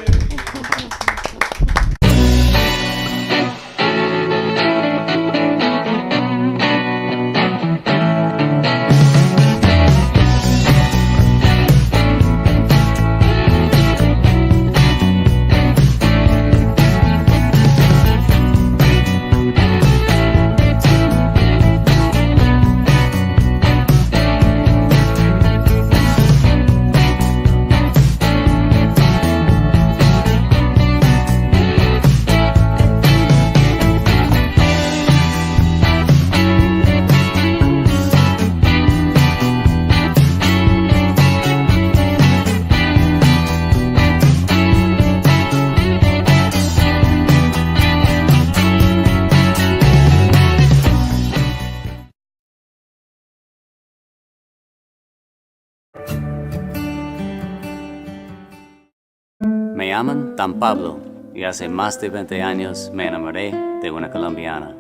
Me llaman Dan Pablo y hace más de 20 años me enamoré de una colombiana.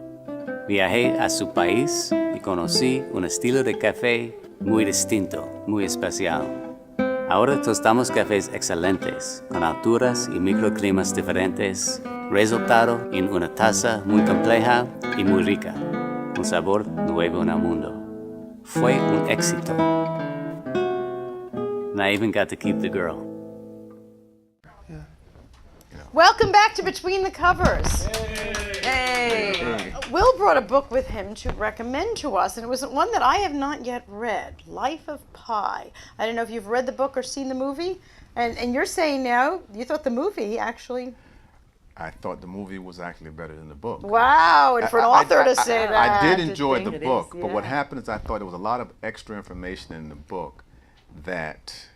Viajé a su país y conocí un estilo de café muy distinto, muy especial. Ahora tostamos cafés excelentes, con alturas y microclimas diferentes, resultado en una taza muy compleja y muy rica, un sabor nuevo en el mundo. Fue un éxito. And I even got to keep the girl. Welcome back to Between the Covers. Hey. Will brought a book with him to recommend to us, and it was one that I have not yet read, Life of Pi. I don't know if you've read the book or seen the movie, and you're saying now you thought the movie actually, I thought the movie was actually better than the book. wow, and for an author to say that. I did to enjoy think the it book, is, but what yeah. happened is I thought there was a lot of extra information in the book that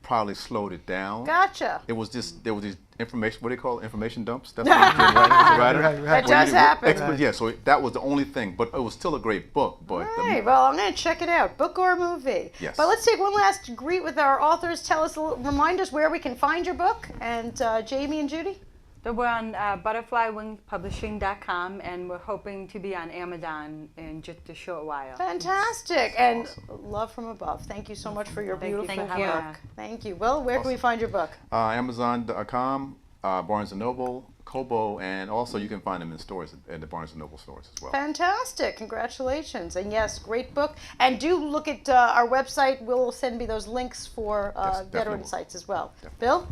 probably slowed it down. Gotcha. It was just, there was these information, what do they call it? Information dumps? That's what you did, right? As a writer? Right, right. That does happen. Yeah, so that was the only thing, but it was still a great book. But Right, well, I'm going to check it out, book or movie. Yes. But let's take one last greet with our authors. Tell us, remind us where we can find your book, and Jamie and Judy. So we're on butterflywingpublishing.com, and we're hoping to be on Amazon in just a short while. Fantastic. And Love from Above. Thank you so much for your beautiful Thank book. you. Thank you. Well, where can we find your book? Amazon.com, Barnes & Noble, Kobo, and also you can find them in stores at the Barnes & Noble stores as well. Fantastic. Congratulations. And yes, great book. And do look at our website. We'll send me those links for Yes, definitely veteran will. sites as well. Bill?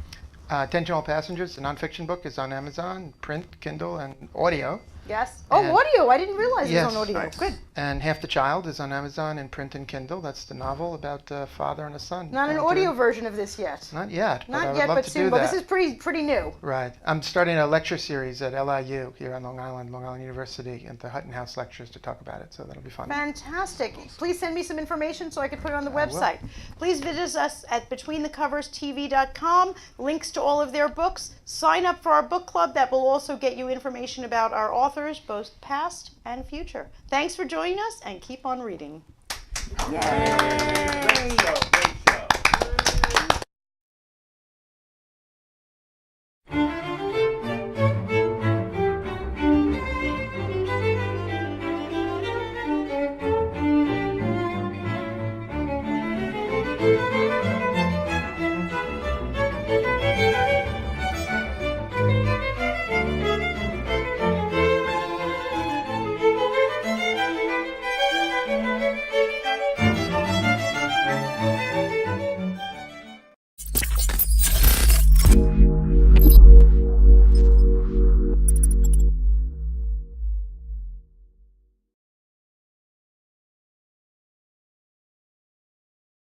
Attention All Passengers, the nonfiction book is on Amazon, print, Kindle, and audio. Yes. Oh, And- audio. I didn't realize it Yes. was on audio. Nice. Good. And Half the Child is on Amazon in print and Kindle. That's the novel about a father and a son. Not an going audio through- version of this yet. Not yet, but I Not would yet, love but to soon. do Well, that. this is pretty new. Right. I'm starting a lecture series at LIU here on Long Island University, at the Hutton House Lectures to talk about it. So that'll be fun. Fantastic. Please send me some information so I can put it on the will. website. Please visit us at BetweenTheCoversTV.com. Links to all of their books. Sign up for our book club. That will also get you information about our authors, both past and future. Thanks for joining us, and keep on reading. Yay!